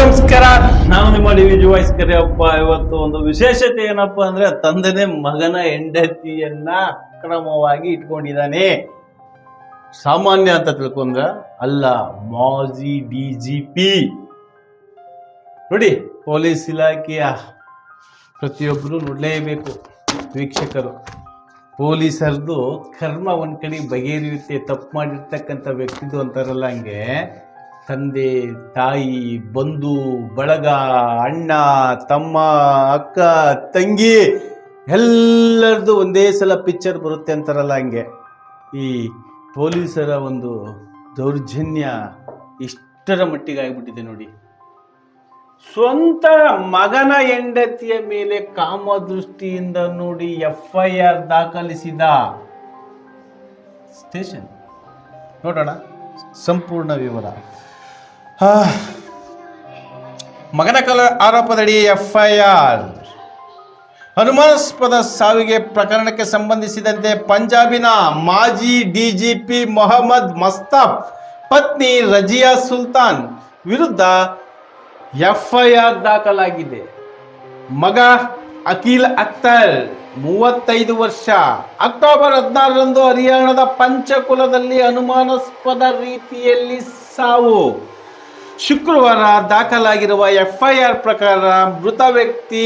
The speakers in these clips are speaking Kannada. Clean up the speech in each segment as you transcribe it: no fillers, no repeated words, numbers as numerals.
ನಮಸ್ಕಾರ, ನಾನು ನಿಮ್ಮ ಡಿ ವಾಯ್ಸ್ ಕರಿಯಪ್ಪ. ಇವತ್ತು ಒಂದು ವಿಶೇಷತೆ ಏನಪ್ಪಾ ಅಂದ್ರೆ, ತಂದೆನೇ ಮಗನ ಹೆಂಡತಿಯನ್ನ ಅಕ್ರಮವಾಗಿ ಇಟ್ಕೊಂಡಿದ್ದಾನೆ. ಸಾಮಾನ್ಯ ಅಂತ ತಿಳ್ಕೊಂಡ್ರ ಅಲ್ಲ, ಮಾಜಿ DGP. ನೋಡಿ, ಪೊಲೀಸ್ ಇಲಾಖೆಯ ಪ್ರತಿಯೊಬ್ಬರು ನೋಡಲೇಬೇಕು ವೀಕ್ಷಕರು. ಪೊಲೀಸರದು ಕರ್ಮ ಒಂದ್ ಕಡೆ ಬಗೆಹರಿಯುತ್ತೆ. ತಪ್ಪು ಮಾಡಿರ್ತಕ್ಕಂಥ ವ್ಯಕ್ತಿದು ಅಂತಾರಲ್ಲ, ಹಂಗೆ ತಂದೆ ತಾಯಿ ಬಂಧು ಬಳಗ, ಅಣ್ಣ ತಮ್ಮ ಅಕ್ಕ ತಂಗಿ ಎಲ್ಲರದು ಒಂದೇ ಸಲ ಪಿಕ್ಚರ್ ಬರುತ್ತೆ ಅಂತಾರಲ್ಲ, ಹಂಗೆ ಈ ಪೊಲೀಸರ ಒಂದು ದೌರ್ಜನ್ಯ ಇಷ್ಟರ ಮಟ್ಟಿಗೆ ಆಗಿಬಿಟ್ಟಿದೆ ನೋಡಿ. ಸ್ವಂತ ಮಗನ ಹೆಂಡತಿಯ ಮೇಲೆ ಕಾಮದೃಷ್ಟಿಯಿಂದ ನೋಡಿ FIR ದಾಖಲಿಸಿದ ಸ್ಟೇಷನ್. ನೋಡೋಣ ಸಂಪೂರ್ಣ ವಿವರ. ಮಗನ ಕೊಲೆ ಆರೋಪದಡಿ FIR. ಅನುಮಾನಾಸ್ಪದ ಸಾವಿಗೆ ಪ್ರಕರಣಕ್ಕೆ ಸಂಬಂಧಿಸಿದಂತೆ ಪಂಜಾಬಿನ ಮಾಜಿ DGP ಮೊಹಮ್ಮದ್ ಮಸ್ತಾಫ್ ಪತ್ನಿ ರಜಿಯಾ ಸುಲ್ತಾನ್ ವಿರುದ್ಧ FIR ದಾಖಲಾಗಿದೆ. ಮಗ ಅಖಿಲ್ ಅಖ್ತರ್ 35 ವರ್ಷ ಅಕ್ಟೋಬರ್ 16ರಂದು ಹರಿಯಾಣದ ಪಂಚಕುಲದಲ್ಲಿ ಅನುಮಾನಾಸ್ಪದ ರೀತಿಯಲ್ಲಿ ಸಾವು. ಶುಕ್ರವಾರ ದಾಖಲಾಗಿರುವ FIR ಪ್ರಕಾರ ಮೃತ ವ್ಯಕ್ತಿ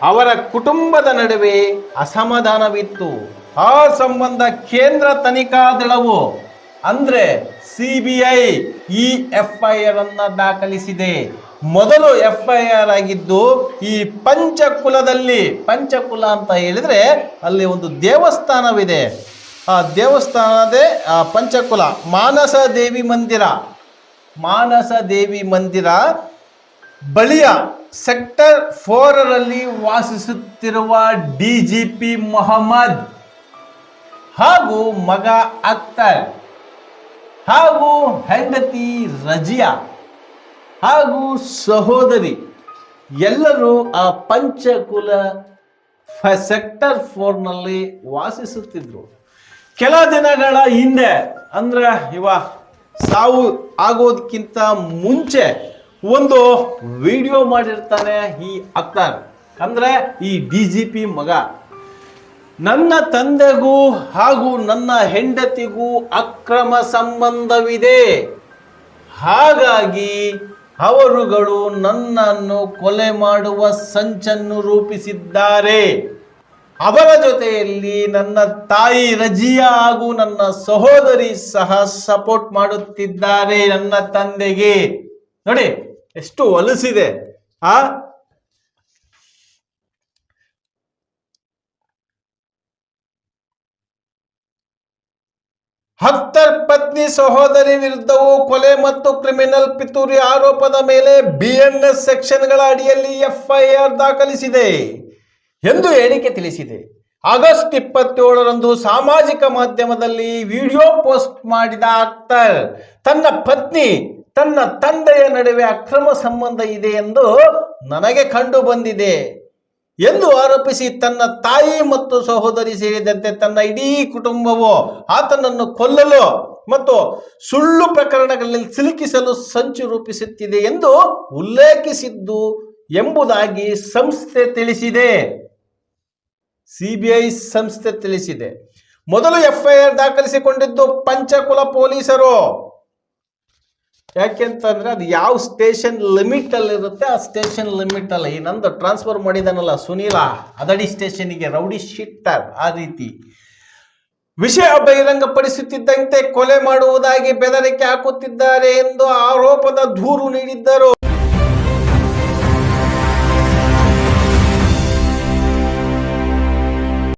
ಅವರ ಕುಟುಂಬದ ನಡುವೆ ಅಸಮಾಧಾನವಿತ್ತು. ಆ ಸಂಬಂಧ ಕೇಂದ್ರ ತನಿಖಾ ದಳವು ಅಂದ್ರೆ CBI ಈ FIR ಅನ್ನ ದಾಖಲಿಸಿದೆ. ಮೊದಲು FIR ಆಗಿದ್ದು ಈ ಪಂಚಕುಲದಲ್ಲಿ. ಪಂಚಕುಲ ಅಂತ ಹೇಳಿದ್ರೆ ಅಲ್ಲಿ ಒಂದು ದೇವಸ್ಥಾನವಿದೆ. ಆ ದೇವಸ್ಥಾನದೇ ಪಂಚಕುಲ ಮಾನಸ ದೇವಿ ಮಂದಿರ ಬಳಿಯ ಸೆಕ್ಟರ್ 4ರಲ್ಲಿ ವಾಸಿಸುತ್ತಿರುವ DGP ಮೊಹಮ್ಮದ್ ಹಾಗೂ ಮಗ ಅಖ್ತರ್ ಹಾಗೂ ಹೆಂಡತಿ ರಜಿಯಾ ಹಾಗೂ ಸಹೋದರಿ ಎಲ್ಲರೂ ಆ ಪಂಚಕುಲ ಸೆಕ್ಟರ್ 4ನಲ್ಲಿ ವಾಸಿಸುತ್ತಿದ್ರು. ಕೆಲ ದಿನಗಳ ಹಿಂದೆ ಅಂದ್ರೆ ಸಾವು ಆಗೋದಕ್ಕಿಂತ ಮುಂಚೆ ಒಂದು ವಿಡಿಯೋ ಮಾಡಿರ್ತಾನೆ ಈ ಅಖ್ತರ್, ಅಂದ್ರೆ ಈ DGP ಮಗ. ನನ್ನ ತಂದೆಗೂ ಹಾಗೂ ನನ್ನ ಹೆಂಡತಿಗೂ ಅಕ್ರಮ ಸಂಬಂಧವಿದೆ, ಹಾಗಾಗಿ ಅವರುಗಳು ನನ್ನನ್ನು ಕೊಲೆ ಮಾಡುವ ಸಂಚನ್ನು ರೂಪಿಸಿದ್ದಾರೆ. ಅವರ ಜೊತೆಯಲ್ಲಿ ನನ್ನ ತಾಯಿ ರಜಿಯಾ ಹಾಗೂ ನನ್ನ ಸಹೋದರಿ ಸಹ ಸಪೋರ್ಟ್ ಮಾಡುತ್ತಿದ್ದಾರೆ ನನ್ನ ತಂದೆಗೆ. ನೋಡಿ ಎಷ್ಟು ಹೊಲಸಿದೆ. ಅಖ್ತರ್ ಪತ್ನಿ ಸಹೋದರಿ ವಿರುದ್ಧವೂ ಕೊಲೆ ಮತ್ತು ಕ್ರಿಮಿನಲ್ ಪಿತೂರಿ ಆರೋಪದ ಮೇಲೆ BNS ಸೆಕ್ಷನ್ಗಳ ಅಡಿಯಲ್ಲಿ FIR ದಾಖಲಿಸಿದೆ ಎಂದು ಹೇಳಿಕೆ ತಿಳಿಸಿದೆ. ಆಗಸ್ಟ್ 27ರಂದು ಸಾಮಾಜಿಕ ಮಾಧ್ಯಮದಲ್ಲಿ ವಿಡಿಯೋ ಪೋಸ್ಟ್ ಮಾಡಿದ ಅಖ್ತರ್ ತನ್ನ ಪತ್ನಿ ತನ್ನ ತಂದೆಯ ನಡುವೆ ಅಕ್ರಮ ಸಂಬಂಧ ಇದೆ ಎಂದು ನನಗೆ ಕಂಡು ಬಂದಿದೆ ಎಂದು ಆರೋಪಿಸಿ ತನ್ನ ತಾಯಿ ಮತ್ತು ಸಹೋದರಿ ಸೇರಿದಂತೆ ತನ್ನ ಇಡೀ ಕುಟುಂಬವು ಆತನನ್ನು ಕೊಲ್ಲಲು ಮತ್ತು ಸುಳ್ಳು ಪ್ರಕರಣಗಳಲ್ಲಿ ಸಿಲುಕಿಸಲು ಸಂಚು ರೂಪಿಸುತ್ತಿದೆ ಎಂದು ಉಲ್ಲೇಖಿಸಿದ್ದು ಎಂಬುದಾಗಿ ಸಂಸ್ಥೆ ತಿಳಿಸಿದೆ. CBI ಸಂಸ್ಥೆ ತಿಳಿಸಿದೆ. ಮೊದಲು FIR ದಾಖಲಿಸಿಕೊಂಡಿದ್ದು ಪಂಚಕುಲ ಪೊಲೀಸರು. ಯಾಕೆಂತಂದ್ರೆ ಅದು ಯಾವ ಸ್ಟೇಷನ್ ಲಿಮಿಟ್ ಅಲ್ಲಿ ಇರುತ್ತೆ ಆ ಸ್ಟೇಷನ್ ಲಿಮಿಟ್ ಅಲ್ಲ. ಈ ನಂದು ಟ್ರಾನ್ಸ್ಫರ್ ಮಾಡಿದಾನಲ್ಲ ಸುನೀಲ, ಅದಡಿ ಸ್ಟೇಷನ್ಗೆ ರೌಡಿ ಶೀಟರ್, ಆ ರೀತಿ ವಿಷಯ ಬಹಿರಂಗಪಡಿಸುತ್ತಿದ್ದಂತೆ ಕೊಲೆ ಮಾಡುವುದಾಗಿ ಬೆದರಿಕೆ ಹಾಕುತ್ತಿದ್ದಾರೆ ಎಂದು ಆರೋಪದ ದೂರು ನೀಡಿದ್ದರು.